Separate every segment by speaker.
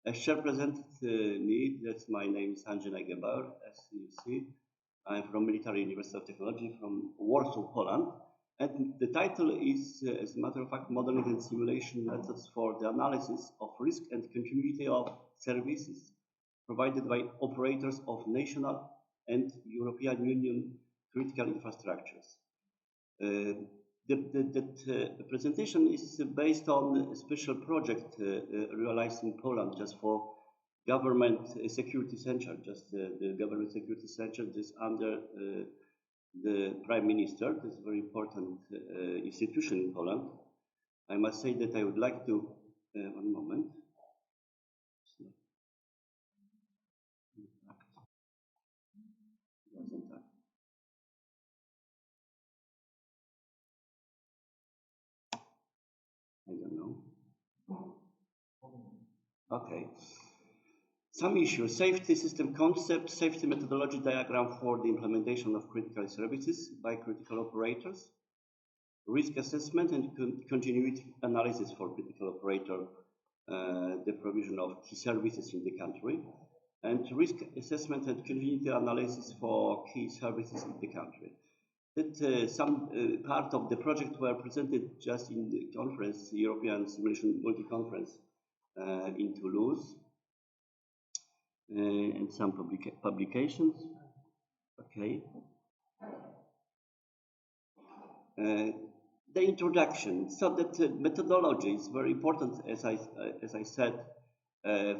Speaker 1: As chair presented me, that's my name is Andrzej Najgebauer, as you see. I'm from Military University of Technology from Warsaw, Poland. And the title is, as a matter of fact, Modeling and Simulation Methods for the Analysis of Risk and Continuity of Services provided by operators of national and European Union critical infrastructures. The presentation is based on a special project realized in Poland just for government security center, the government security center is under the Prime Minister. This is a very important institution in Poland. I must say that I would like to, one moment. I don't know. Okay. Some issues: safety system concept, safety methodology diagram for the implementation of critical services by critical operators, risk assessment and continuity analysis for critical operator, the provision of key services in the country, and risk assessment and continuity analysis for key services in the country. That some part of the project were presented just in the conference, European Simulation Multi-Conference in Toulouse, and some publications. Okay. The introduction. So that methodology is very important, as I said,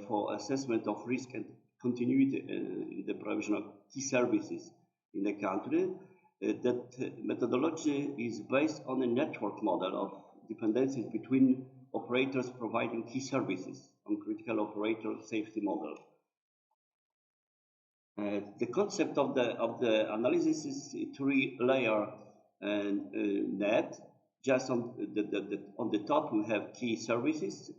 Speaker 1: for assessment of risk and continuity in the provision of key services in the country. That methodology is based on a network model of dependencies between operators providing key services on critical operator safety model. The concept of the analysis is a three-layer net. Just on the top we have key services,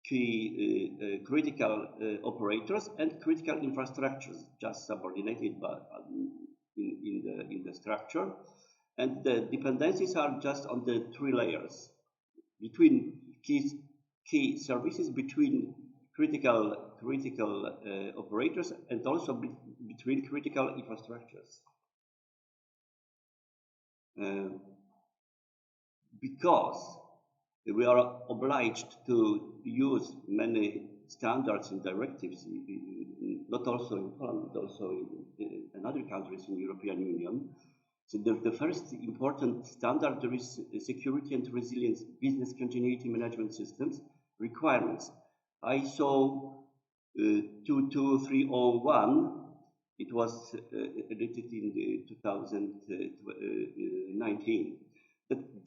Speaker 1: key critical operators, and critical infrastructures, just subordinated by, in the structure. And the dependencies are just on the three layers between key services, between critical operators, and also between critical infrastructures. Because we are obliged to use many standards and directives, not also in Poland, but also in other countries in the European Union. So the first important standard, there is security and resilience business continuity management systems requirements. ISO 22301, it was edited in 2019.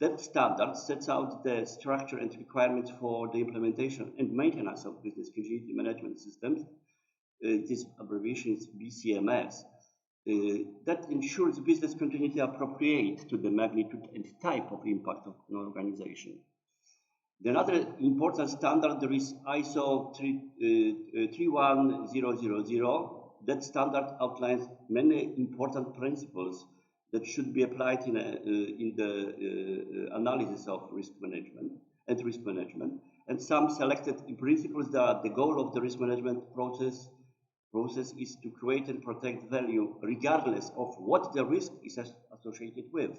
Speaker 1: That standard sets out the structure and requirements for the implementation and maintenance of business continuity management systems. This abbreviation is BCMS. That ensures business continuity appropriate to the magnitude and type of impact of an organization. Another important standard, there is ISO 31000. That standard outlines many important principles that should be applied in the analysis of risk management. And some selected principles that the goal of the risk management process is to create and protect value regardless of what the risk is associated with.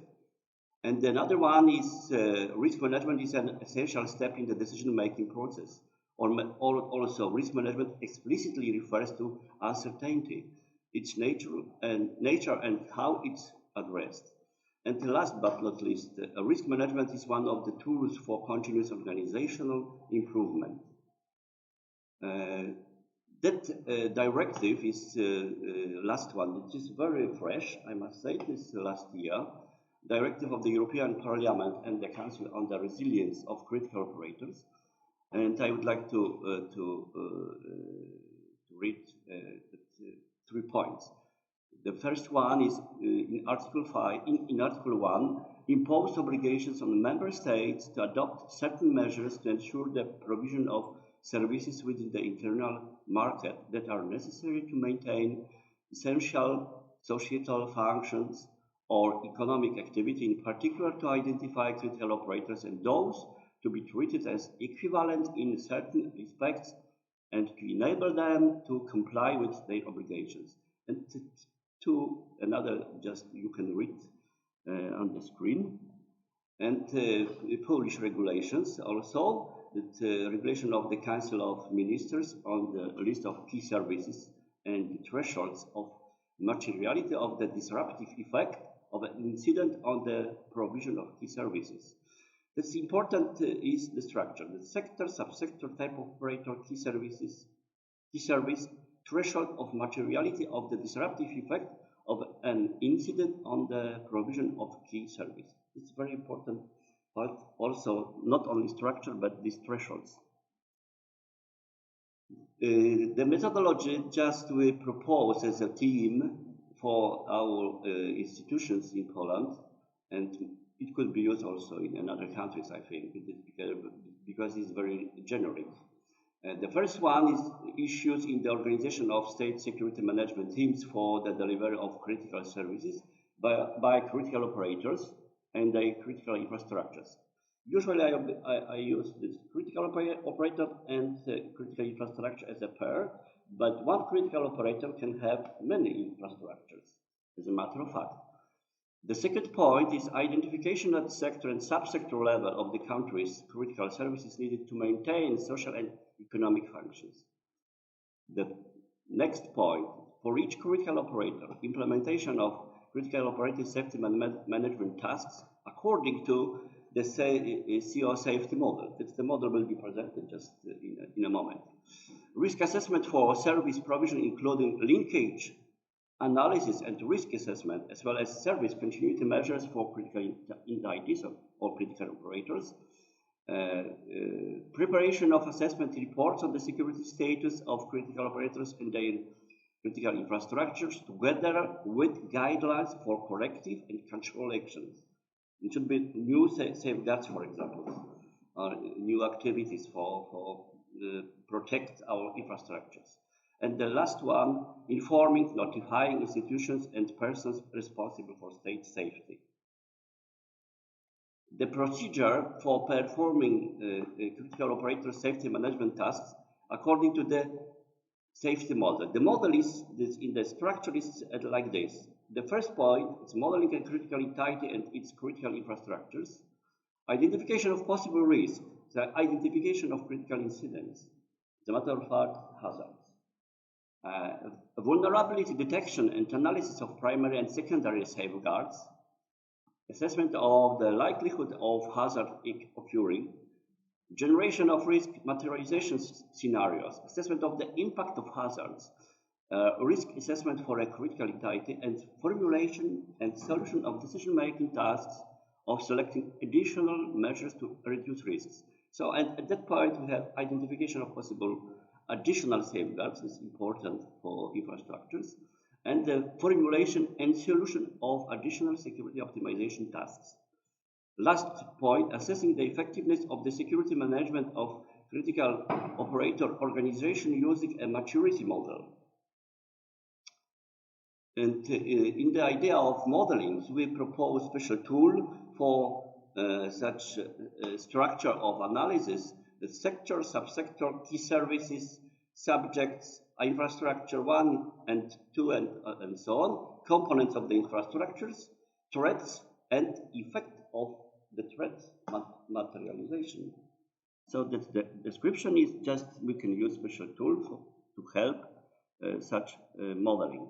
Speaker 1: And another one is risk management is an essential step in the decision-making process. Also, risk management explicitly refers to uncertainty, its nature and how it's addressed. And last but not least, risk management is one of the tools for continuous organizational improvement. That directive is last one. It is very fresh, I must say. This last year, directive of the European Parliament and the Council on the resilience of critical operators. And I would like to read 3 points. The first one is in Article 5. In Article 1, impose obligations on member states to adopt certain measures to ensure the provision of services within the internal market that are necessary to maintain essential societal functions or economic activity, in particular to identify critical operators and those to be treated as equivalent in certain respects and to enable them to comply with their obligations. And to another, just you can read on the screen, and Polish regulations also, the regulation of the Council of Ministers on the list of key services and the thresholds of materiality of the disruptive effect of an incident on the provision of key services. That's important is the structure, the sector, subsector, type of operator, key services, key service, threshold of materiality of the disruptive effect of an incident on the provision of key service. It's very important, but also not only structure, but these thresholds. The methodology just we propose as a team for our institutions in Poland, and it could be used also in other countries, I think, because it's very generic. The first one is issues in the organization of state security management teams for the delivery of critical services by critical operators and the critical infrastructures. Usually I use this critical operator and critical infrastructure as a pair, but one critical operator can have many infrastructures, as a matter of fact. The second point is identification at sector and subsector level of the country's critical services needed to maintain social and economic functions. The next point, for each critical operator, implementation of critical operator safety management tasks according to the CO safety model. That's the model will be presented just in a moment. Risk assessment for service provision, including linkage analysis and risk assessment, as well as service continuity measures for critical entities or critical operators. Preparation of assessment reports on the security status of critical operators and their critical infrastructures, together with guidelines for corrective and control actions. It should be new safeguards, for example, or new activities for protect our infrastructures. And the last one, informing, notifying institutions and persons responsible for state safety. The procedure for performing critical operator safety management tasks according to the safety model. The model is in the structure is like this. The first point is modeling a critical entity and its critical infrastructures. Identification of possible risks, the identification of critical incidents, as a matter of fact, hazards. Vulnerability detection and analysis of primary and secondary safeguards, assessment of the likelihood of hazard occurring, generation of risk materialization scenarios, assessment of the impact of hazards, risk assessment for a critical entity, and formulation and solution of decision-making tasks of selecting additional measures to reduce risks. So at that point, we have identification of possible additional safeguards, is important for infrastructures, and the formulation and solution of additional security optimization tasks. Last point, assessing the effectiveness of the security management of critical operator organization using a maturity model. And in the idea of modeling, we propose special tool for such structure of analysis, the sector, subsector, key services, subjects, infrastructure 1 and 2 and so on, components of the infrastructures, threats, and effect of the threat materialization. So that the description is just, we can use special tools to help such modeling.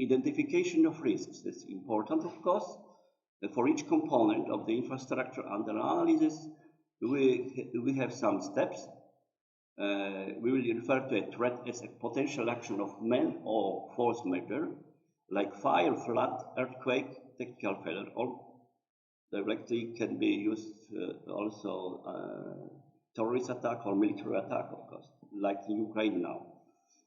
Speaker 1: Identification of risks, that's important, of course. For each component of the infrastructure under analysis, we have some steps. We will refer to a threat as a potential action of man or force measure, like fire, flood, earthquake, technical failure, or directly can be used also terrorist attack or military attack, of course, like in Ukraine now.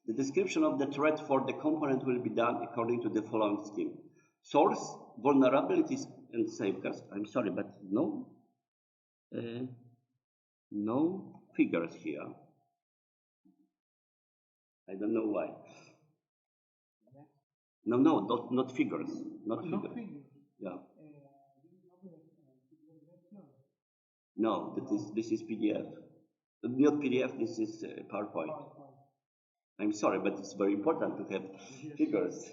Speaker 1: The description of the threat for the component will be done according to the following scheme. Source, vulnerabilities, and safeguards. I'm sorry, but no figures here. I don't know why. No, not figures. Not figures. Yeah. No, this is PDF. Not PDF, this is PowerPoint. I'm sorry, but it's very important to have figures.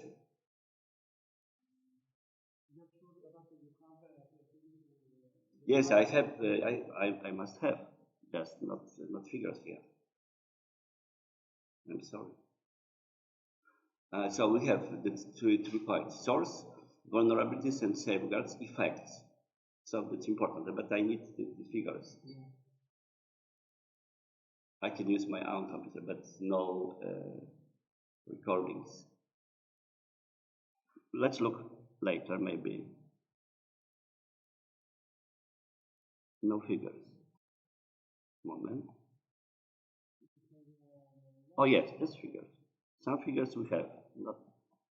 Speaker 1: Yes, I have. I must have. Just not figures here. I'm sorry. So we have the three points: source, vulnerabilities, and safeguards, effects. So that's important, but I need the figures. I can use my own computer, but no recordings. Let's look later, maybe. No figures. Moment. Oh yes, there's figures. Some figures we have,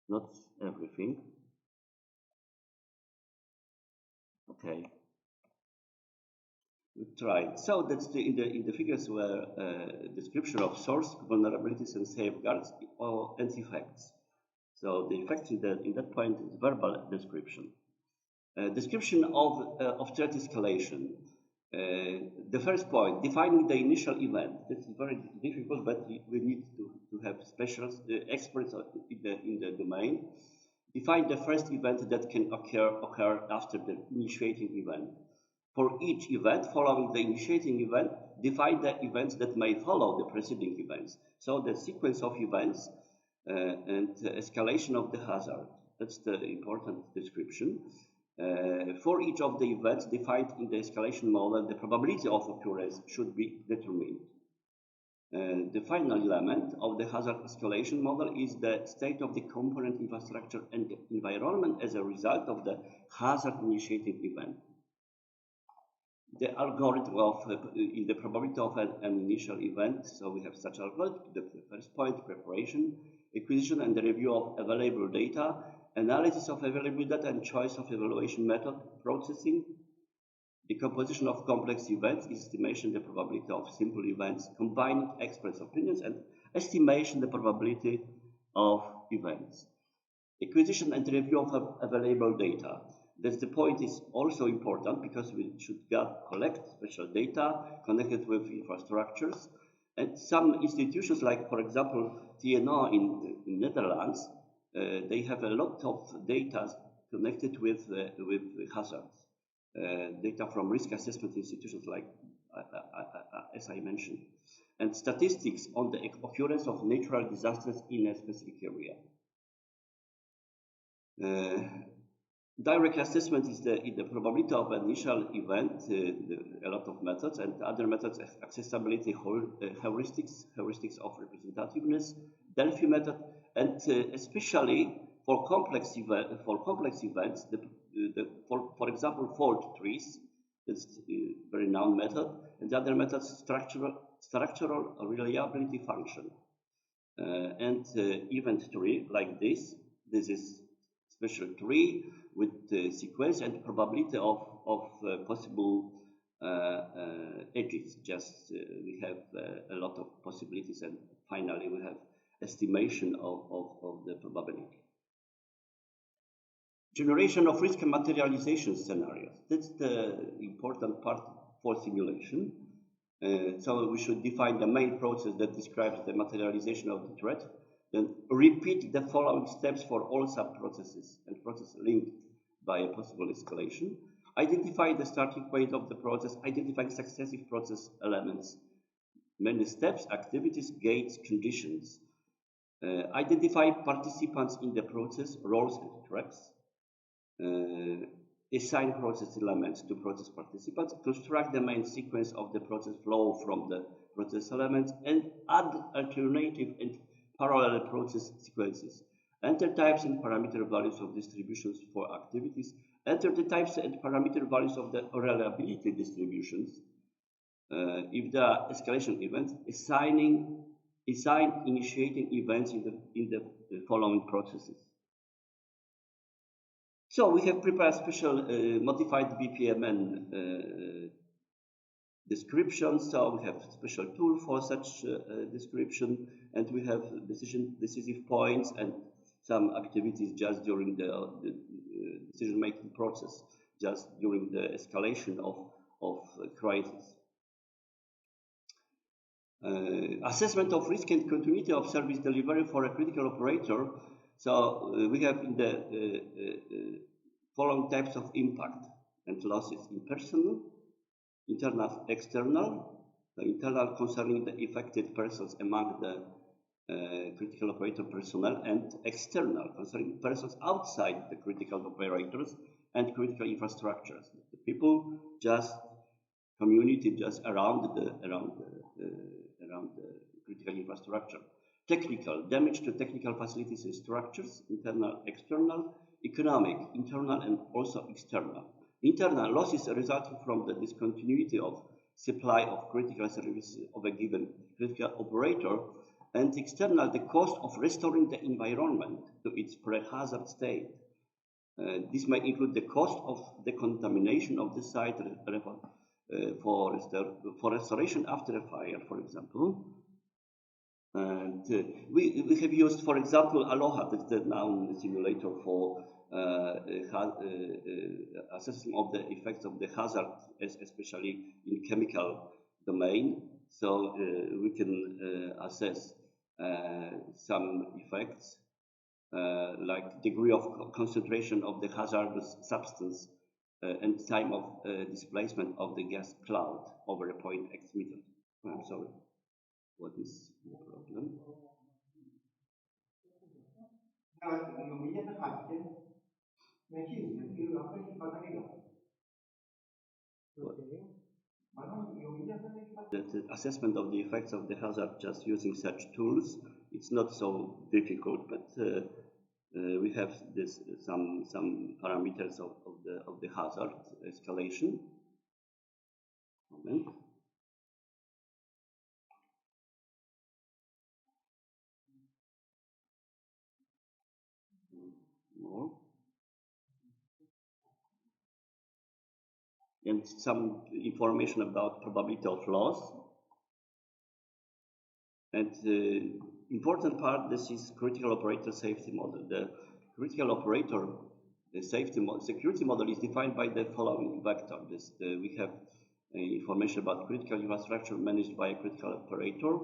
Speaker 1: not everything. Okay. We tried. So that's in the figures were description of source, vulnerabilities, and safeguards, and effects. So the effects in that point is verbal description. Description of threat escalation. The first point, defining the initial event. That's very difficult, but we need to have specialists, experts in the domain. Define the first event that can occur after the initiating event. For each event following the initiating event, define the events that may follow the preceding events. So the sequence of events and escalation of the hazard. That's the important description. For each of the events defined in the escalation model, the probability of occurrence should be determined. The final element of the hazard escalation model is the state of the component infrastructure and environment as a result of the hazard initiating event. The algorithm of in the probability of an initial event. So we have such algorithm. The first point, preparation, acquisition and the review of available data, analysis of available data and choice of evaluation method, processing, decomposition of complex events, estimation the probability of simple events, combining experts' opinions, and estimation the probability of events. Acquisition and review of available data. That's the point is also important because we should collect special data connected with infrastructures. And some institutions, like for example TNO in Netherlands, they have a lot of data connected with hazards. Data from risk assessment institutions, like as I mentioned, and statistics on the occurrence of natural disasters in a specific area. Direct assessment is the probability of initial event, a lot of methods, and other methods, accessibility heuristics of representativeness, Delphi method, and especially for complex events, for example, fault trees. That's a very known method, and the other method, structural reliability function, and event tree like this. This is special tree with the sequence and probability of possible edges. Just we have a lot of possibilities, and finally we have estimation of the probability. Generation of risk and materialization scenarios. That's the important part for simulation. So we should define the main process that describes the materialization of the threat. Then repeat the following steps for all sub-processes and processes linked by a possible escalation. Identify the starting point of the process, identifying successive process elements, many steps, activities, gates, conditions. Identify participants in the process, roles and tracks. Assign process elements to process participants, construct the main sequence of the process flow from the process elements, and add alternative and parallel process sequences. Enter types and parameter values of distributions for activities. Enter the types and parameter values of the reliability distributions. If the escalation events, assign initiating events in the following processes. So we have prepared special modified BPMN description. So we have special tool for such description, and we have decisive points and some activities just during the decision-making process, just during the escalation of crisis. Assessment of risk and continuity of service delivery for a critical operator. So we have in the following types of impact and losses in personal, internal, external. The internal concerning the affected persons among the critical operator personnel, and external concerning persons outside the critical operators and critical infrastructures. The people just community just around the critical infrastructure. Technical damage to technical facilities and structures, internal, external, economic, internal, and also external. Internal losses resulting from the discontinuity of supply of critical services of a given critical operator, and external, the cost of restoring the environment to its pre-hazard state. This may include the cost of the contamination of the site for restoration after a fire, for example. And we have used, for example, Aloha, that's the noun simulator for assessing of the effects of the hazard, especially in chemical domain. So we can assess some effects like degree of concentration of the hazardous substance and time of displacement of the gas cloud over a point x meter. I'm sorry. What is the problem? The assessment of the effects of the hazard just using such tools, it's not so difficult, but we have this some parameters of the hazard escalation. Moment. More. And some information about probability of loss. And important part, this is critical operator safety model. The critical operator security model is defined by the following vector. We have information about critical infrastructure managed by a critical operator,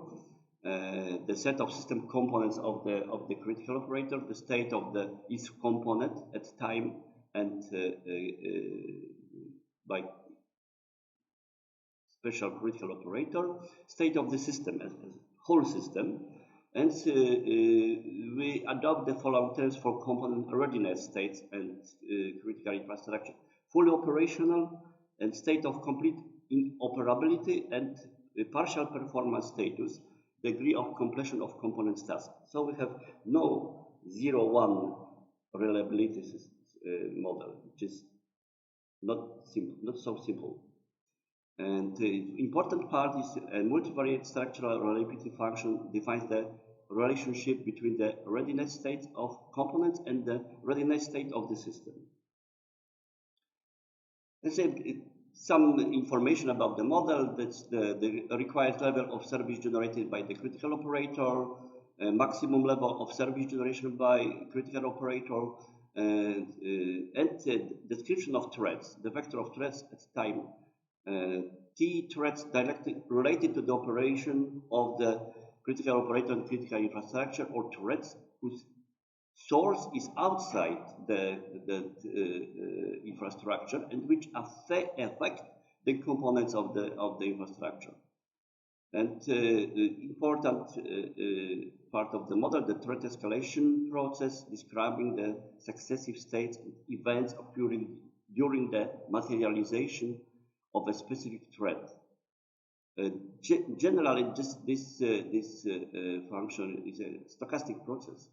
Speaker 1: the set of system components of the critical operator, the state of each component at time and by special critical operator, state of the system as whole system, and we adopt the following terms for component readiness states and critical infrastructure: fully operational and state of complete inoperability and partial performance status, degree of completion of components task. So we have no 0-1 reliability model, which is not simple, not so simple. And the important part is a multivariate structural reliability function defines the relationship between the readiness state of components and the readiness state of the system. Let's say some information about the model. That's the required level of service generated by the critical operator, maximum level of service generation by critical operator, and description of threats, the vector of threats at time. T threats directly related to the operation of the critical operator and critical infrastructure, or threats whose source is outside the infrastructure and which affect the components of the infrastructure. And important part of the model, the threat escalation process, describing the successive states and events occurring during the materialization of a specific threat. Generally, this function is a stochastic process.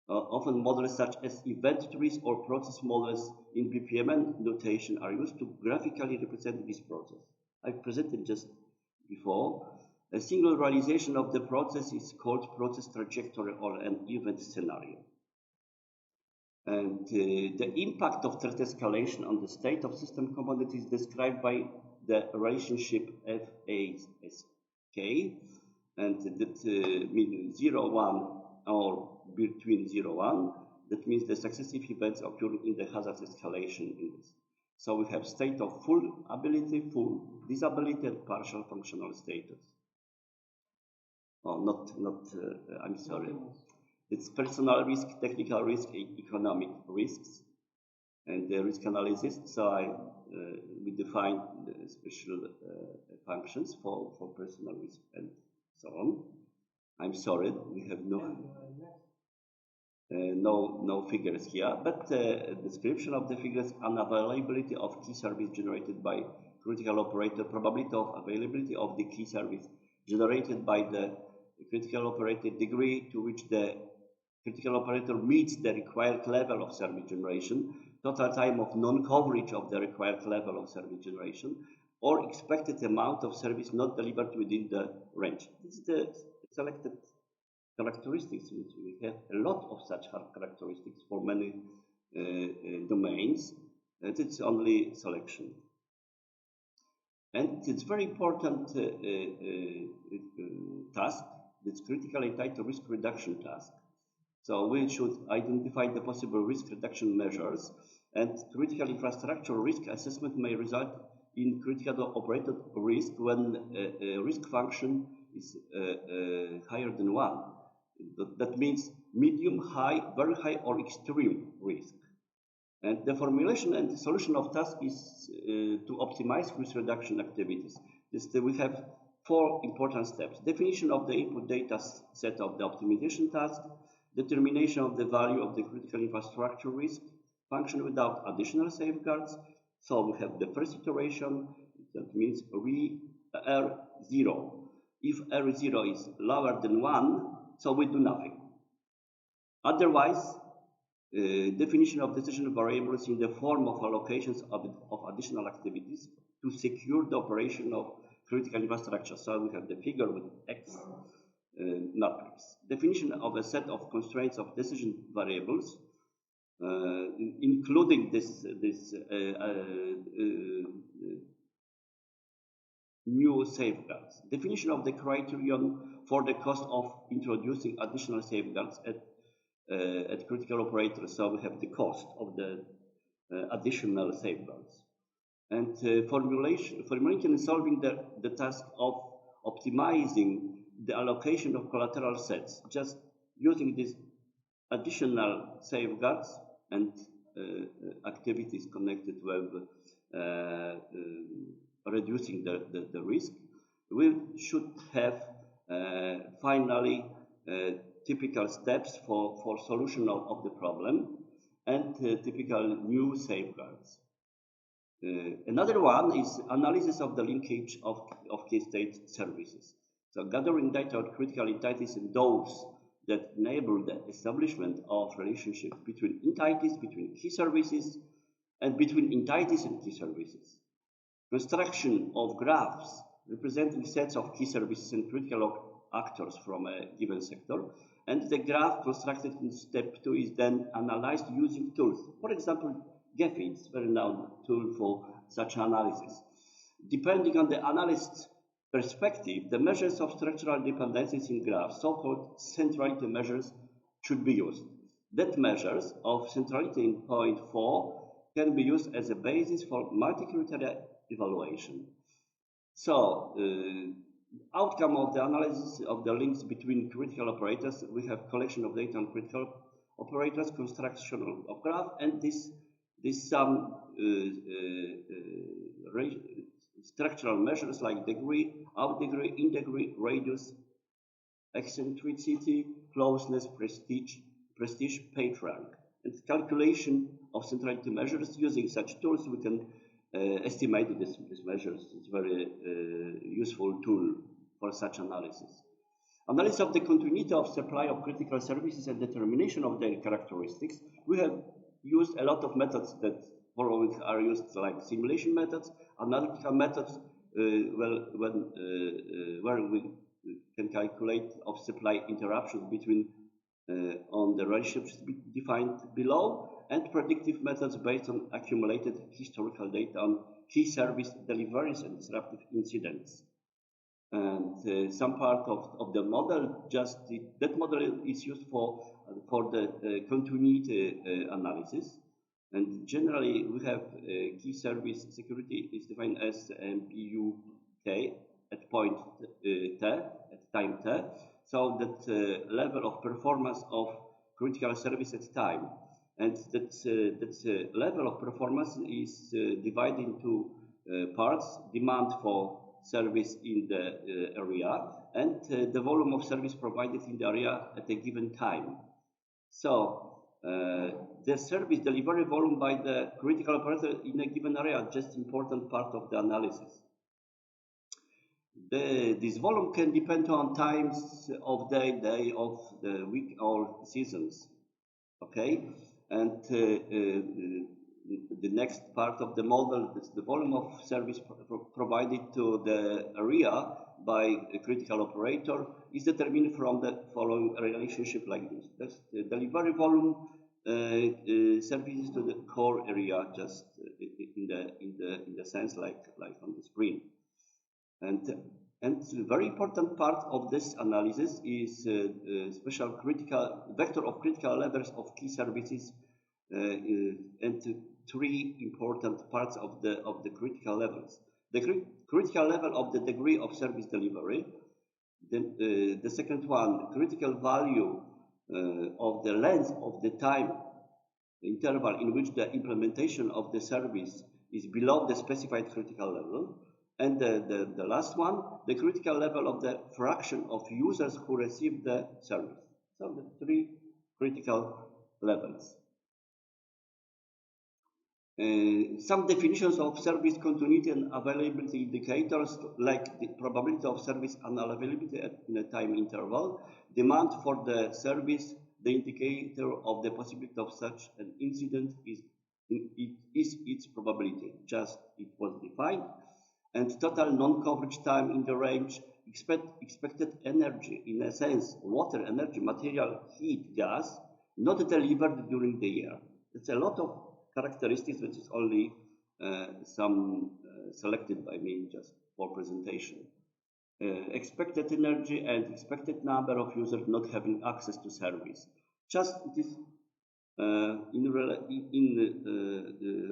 Speaker 1: Often models such as event trees or process models in BPMN notation are used to graphically represent this process. I presented just before. A single realization of the process is called process trajectory or an event scenario. And the impact of threat escalation on the state of system component is described by the relationship FASK, and that means 0-1 or between 0-1. That means the successive events occurring in the hazard escalation index. So we have state of full ability, full disability, and partial functional status. Oh, I'm sorry. It's personal risk, technical risk, economic risks, and the risk analysis. So we define the special functions for personal risk and so on. I'm sorry, we have no figures here, but description of the figures: unavailability of key service generated by critical operator, probability of availability of the key service generated by the critical operator, degree to which the critical operator meets the required level of service generation, total time of non-coverage of the required level of service generation, or expected amount of service not delivered within the range. This is the selected characteristics. We have a lot of such characteristics for many domains, and it's only selection. And it's very important task, this critical entitled risk reduction task. So we should identify the possible risk reduction measures, and critical infrastructure risk assessment may result in critical operator risk when a risk function is higher than 1. That means medium, high, very high, or extreme risk. And the formulation and the solution of task is to optimize risk reduction activities. We have 4 important steps: definition of the input data set of the optimization task, determination of the value of the critical infrastructure risk function without additional safeguards. So we have the first iteration, that means R0. If R0 is lower than 1, so we do nothing. Otherwise, definition of decision variables in the form of allocations of additional activities to secure the operation of critical infrastructure. So we have the figure with X matrix. Definition of a set of constraints of decision variables, including this new safeguards. Definition of the criterion for the cost of introducing additional safeguards at critical operators. So we have the cost of the additional safeguards. And formulating and solving the task of optimizing the allocation of collateral sets, just using these additional safeguards and activities connected with reducing the risk. We should have finally typical steps for solution of the problem and typical new safeguards. Another one is analysis of the linkage of key state services. So gathering data on critical entities and those that enable the establishment of relationship between entities, between key services, and between entities and key services. Construction of graphs representing sets of key services and critical actors from a given sector. And the graph constructed in step 2 is then analyzed using tools. For example, Gephi is a very known tool for such analysis. Depending on the analyst's perspective, the measures of structural dependencies in graphs, so-called centrality measures, should be used. That measures of centrality in point 4 can be used as a basis for multi-criteria evaluation. So, outcome of the analysis of the links between critical operators, we have collection of data on critical operators, construction of graph, and this some structural measures like degree, out degree, in degree, radius, eccentricity, closeness, prestige, page rank, and calculation of centrality measures. Using such tools, we can estimate these measures. It's a very useful tool for such analysis. Analysis of the continuity of supply of critical services and determination of their characteristics. We have used a lot of methods that following are used, like simulation methods, analytical methods, where we can calculate of supply interruptions between on the relationships defined below, and predictive methods based on accumulated historical data on key service deliveries and disruptive incidents. And some part of the model, that model is used for the continuity analysis. And generally, we have key service security is defined as MPUK at point t, at time t. so that level of performance of critical service at time. And that level of performance is divided into parts: demand for service in the area and the volume of service provided in the area at a given time. So the service delivery volume by the critical operator in a given area, just important part of the analysis. This volume can depend on times of day of the week or seasons. Okay, and the next part of the model is the volume of service provided to the area by a critical operator is determined from the following relationship like this. That's the delivery volume services to the core area, just in the sense like on the screen. And a very important part of this analysis is special critical vector of critical levels of key services, and three important parts of the critical levels. The critical level of the degree of service delivery. Then the second one, critical value of the length of the time interval in which the implementation of the service is below the specified critical level. And the last one, the critical level of the fraction of users who receive the service. So the three critical levels. Some definitions of service continuity and availability indicators, like the probability of service unavailability in a time interval, demand for the service, the indicator of the possibility of such an incident is its probability, just it was defined, and total non-coverage time in the range, expected energy, in a sense, water, energy, material, heat, gas, not delivered during the year. It's a lot of characteristics, which is only some selected by me just for presentation. Expected energy and expected number of users not having access to service. Just it is in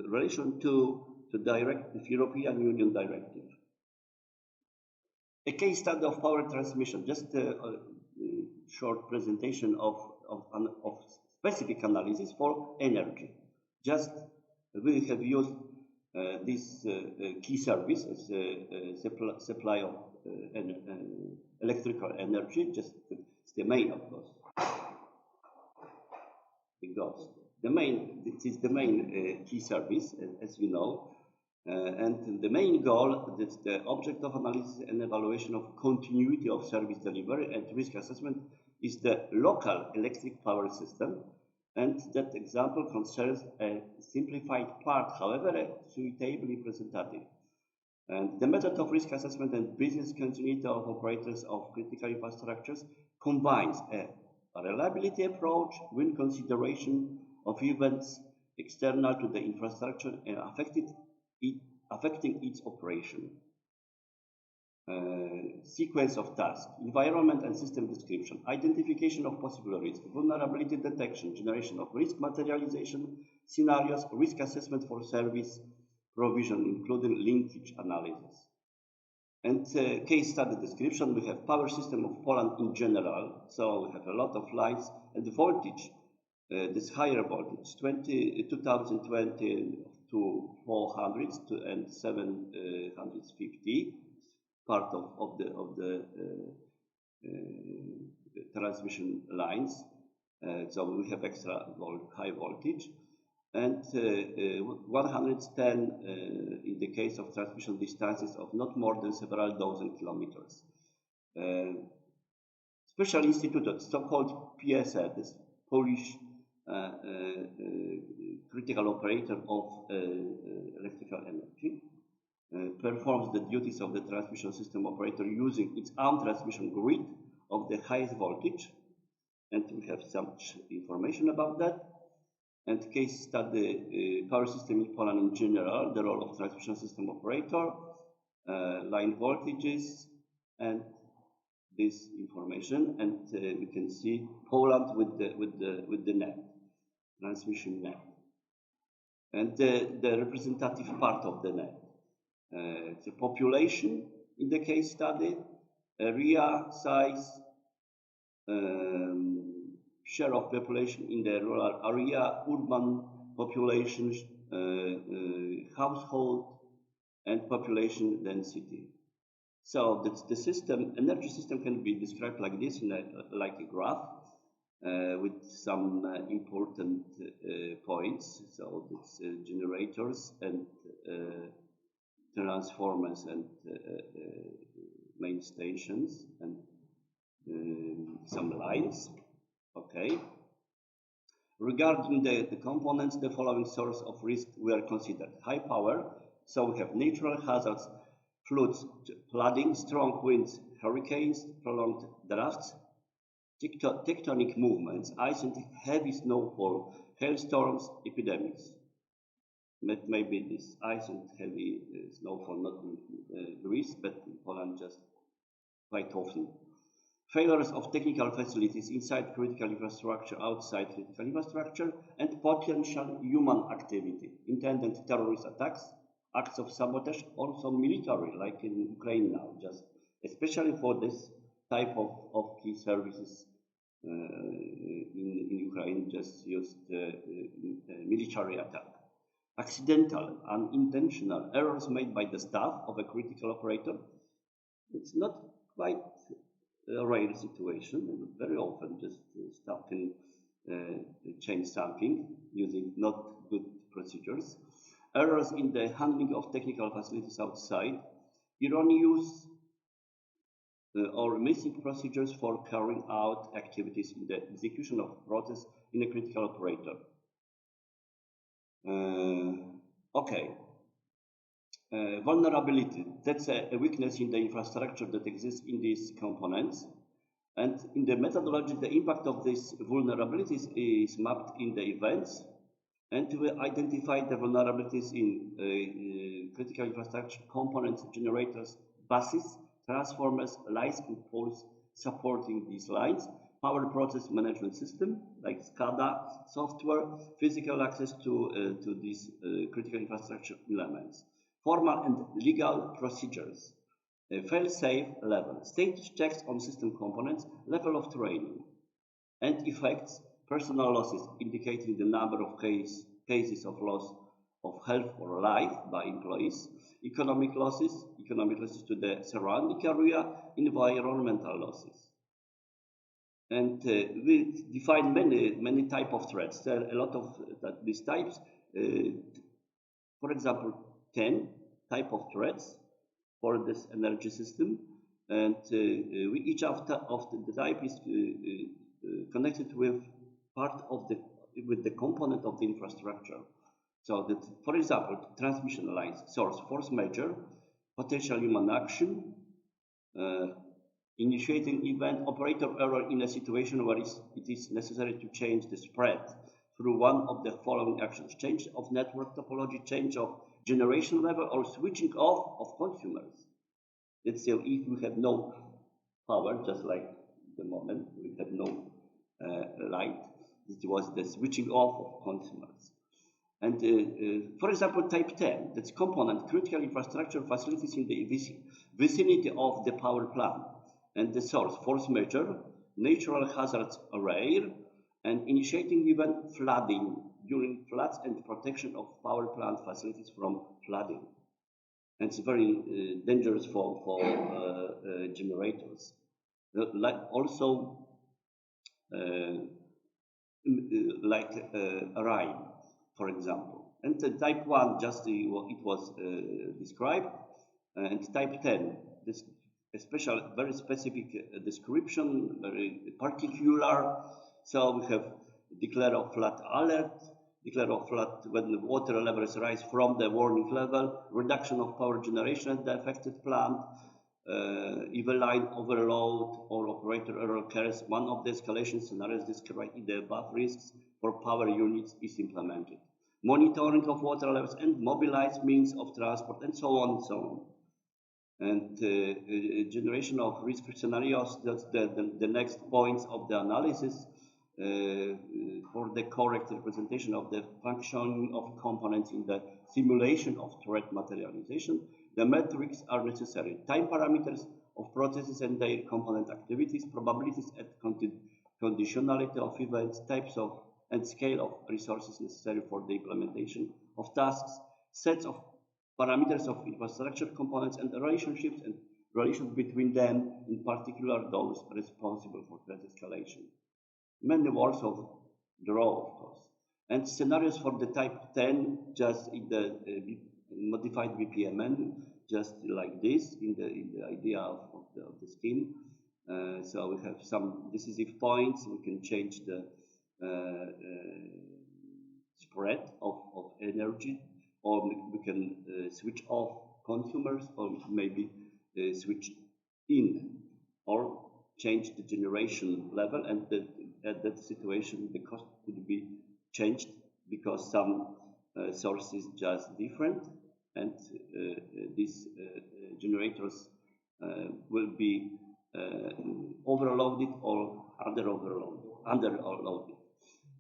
Speaker 1: relation to the European Union directive. A case study of power transmission, just a short presentation of specific analysis for energy. Just we have used this key service as a supply of electrical energy. Just it's the main, of course. It goes. This is the main key service, as you know, and the main goal, that's the object of analysis and evaluation of continuity of service delivery and risk assessment, is the local electric power system. And that example concerns a simplified part, however, suitably representative. And the method of risk assessment and business continuity of operators of critical infrastructures combines a reliability approach with consideration of events external to the infrastructure and affecting its operation. Sequence of tasks, environment and system description, identification of possible risk, vulnerability detection, generation of risk materialization scenarios, risk assessment for service provision, including linkage analysis. And case study description, we have power system of Poland in general, so we have a lot of lines, and the voltage, this higher voltage, 2020 to 400 and 750. Part of the transmission lines, so we have extra high voltage, and 110 in the case of transmission distances of not more than several dozen kilometers. Special Institute, so-called PSA, this Polish critical operator of electrical energy, performs the duties of the transmission system operator using its own transmission grid of the highest voltage, and we have some information about that. And case study, power system in Poland in general, the role of transmission system operator, line voltages, and this information. And we can see Poland with the net, transmission net, and the representative part of the net. The population in the case study, area, size, share of population in the rural area, urban population, household, and population density. So the system, energy system, can be described like this, in like a graph, with some important points. So it's generators and transformers and main stations and some lines. Okay. Regarding the components, the following source of risk were considered: high power, so we have natural hazards, floods, flooding, strong winds, hurricanes, prolonged drafts, tectonic movements, ice and heavy snowfall, hailstorms, epidemics. Maybe this ice and heavy snowfall not in Greece, but in Poland just quite often. Failures of technical facilities inside critical infrastructure, outside critical infrastructure, and potential human activity, intended terrorist attacks, acts of sabotage, also military, like in Ukraine now, just especially for this type of key services in Ukraine, just used military attack. Accidental, unintentional errors made by the staff of a critical operator. It's not quite a rare situation. Very often, just staff can change something using not good procedures. Errors in the handling of technical facilities outside, erroneous or missing procedures for carrying out activities in the execution of process in a critical operator. Okay. Vulnerability, that's a weakness in the infrastructure that exists in these components. And in the methodology, the impact of these vulnerabilities is mapped in the events, and we identify the vulnerabilities in critical infrastructure components, generators, buses, transformers, lines and poles supporting these lines, power process management system like SCADA software, physical access to these critical infrastructure elements, formal and legal procedures, fail-safe level, status checks on system components, level of training, and effects, personal losses indicating the number of cases of loss of health or life by employees, economic losses to the surrounding area, environmental losses. And we define many type of threats. There are a lot of these types. For example, 10 type of threats for this energy system, and each of the type is connected with part of the component of the infrastructure. So that, for example, transmission lines, source, force majeure, potential human action, initiating event, operator error in a situation where it is necessary to change the spread through one of the following actions: change of network topology, change of generation level, or switching off of consumers. Let's say if we have no power, just like the moment we had no light, it was the switching off of consumers. And for example, type 10, that's component, critical infrastructure facilities in the vicinity of the power plant, and the source, force majeure, natural hazards rare, and initiating event, flooding during floods and protection of power plant facilities from flooding. And it's very dangerous for generators. Like also like Rhine, for example. And type 1, just it was described, and type 10, this a special, very specific description, very particular. So we have declare of flood alert, declare of flood when the water levels rise from the warning level, reduction of power generation at the affected plant, if a line overload or operator error occurs, one of the escalation scenarios described in the above risks for power units is implemented. Monitoring of water levels and mobilized means of transport, and so on and so on. And generation of risk scenarios, that's the next points of the analysis for the correct representation of the functioning of components in the simulation of threat materialization. The metrics are necessary: time parameters, of processes and their component activities, probabilities and conditionality of events, types of and scale of resources necessary for the implementation of tasks, sets of parameters of infrastructure components, and the relationships and relations between them, in particular those responsible for threat escalation. Many words of draw, of course, and scenarios for the type 10 just in the modified VPMN, just like this in the idea of the scheme. So we have some decisive points. We can change the spread of energy, or we can switch off consumers, or maybe switch in, or change the generation level, and at that situation the cost could be changed because some source is just different, and these generators will be overloaded or underloaded.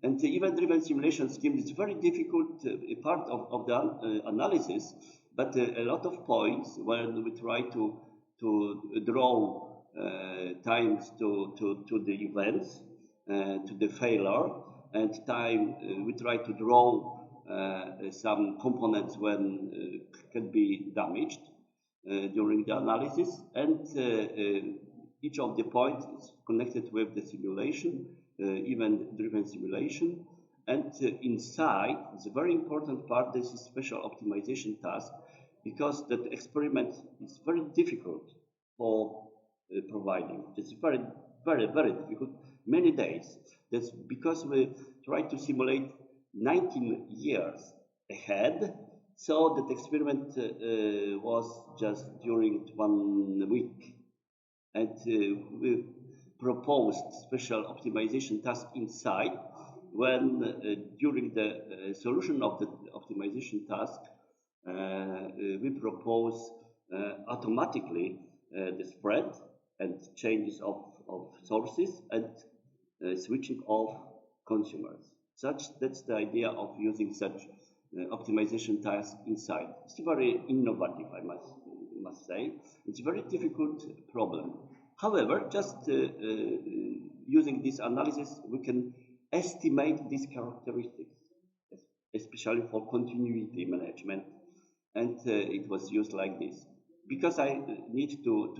Speaker 1: And the event-driven simulation scheme is very difficult part of the analysis, but a lot of points when we try to draw times to the events, to the failure, and time we try to draw some components when can be damaged during the analysis, and each of the points is connected with the simulation, event-driven simulation, and inside, it's a very important part, this is special optimization task, because that experiment is very difficult for providing. It's very, very, very difficult, many days. That's because we try to simulate 19 years ahead, so that experiment was just during 1 week. And we proposed special optimization task inside when during the solution of the optimization task we propose automatically the spread and changes of sources and switching off consumers. That's the idea of using such optimization task inside. It's very innovative, I must say. It's a very difficult problem. However, just using this analysis, we can estimate these characteristics, especially for continuity management, and it was used like this. Because I need to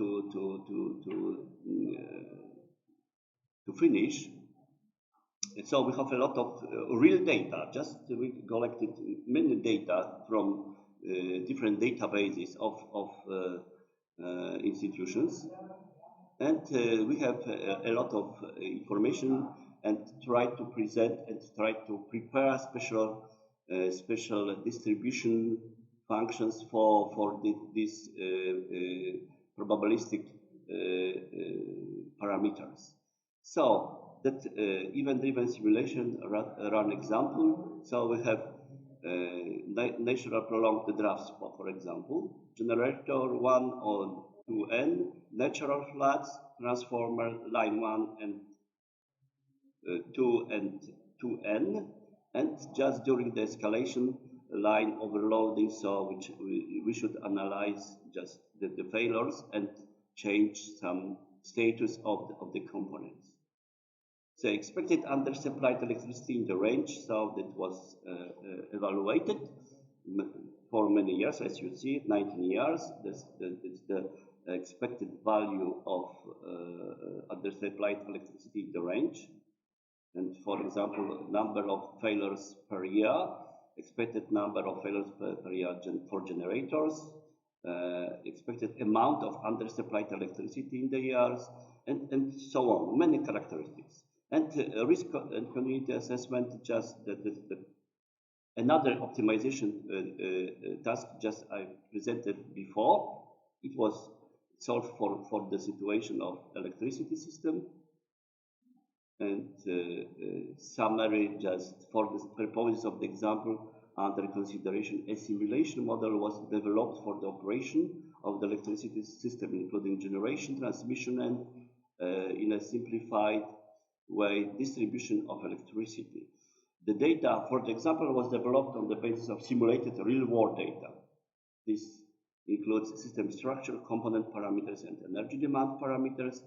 Speaker 1: finish, so we have a lot of real data. Just we collected many data from different databases of institutions, and we have a lot of information, and try to present and try to prepare special distribution functions for these probabilistic parameters. So that event-driven simulation run example. So we have natural prolonged drafts, for example, generator 1 on 2n, natural floods, transformer line 1 and 2 and 2n, and just during the escalation line overloading, so which we should analyze just the failures and change some status of the components. So expected undersupplied electricity in the range, so that was evaluated for many years, as you see, 19 years. That's the expected value of undersupplied electricity in the range. And for example, number of failures per year, expected number of failures per year for generators, expected amount of undersupplied electricity in the years, and so on, many characteristics. And risk and community assessment, just another optimization task just I presented before. It was solved for the situation of electricity system. And summary, just for the purposes of the example under consideration, a simulation model was developed for the operation of the electricity system, including generation, transmission, and in a simplified way, distribution of electricity. The data, for the example, was developed on the basis of simulated real-world data. This includes system structure, component parameters, and energy demand parameters.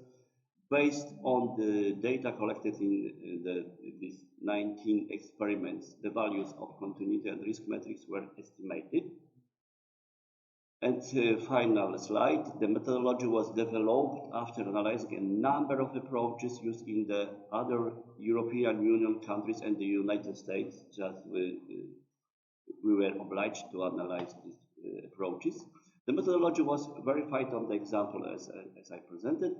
Speaker 1: Based on the data collected in these 19 experiments, the values of continuity and risk metrics were estimated. And final slide, the methodology was developed after analyzing a number of approaches used in the other European Union countries and the United States. Just we were obliged to analyze these approaches. The methodology was verified on the example as I presented.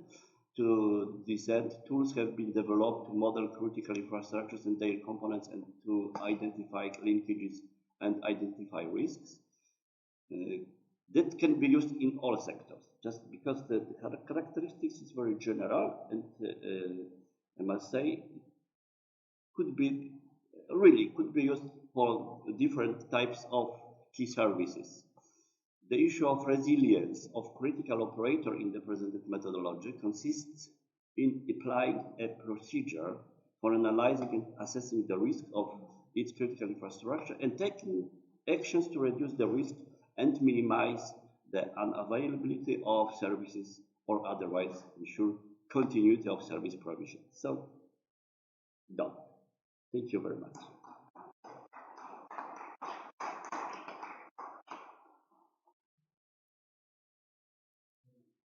Speaker 1: To this end, tools have been developed to model critical infrastructures and their components and to identify linkages and identify risks. That can be used in all sectors, just because the characteristics is very general, and I must say, could be used for different types of key services. The issue of resilience of critical operator in the presented methodology consists in applying a procedure for analyzing and assessing the risk of its critical infrastructure and taking actions to reduce the risk and minimize the unavailability of services or otherwise ensure continuity of service provision. So, done. Thank you very much.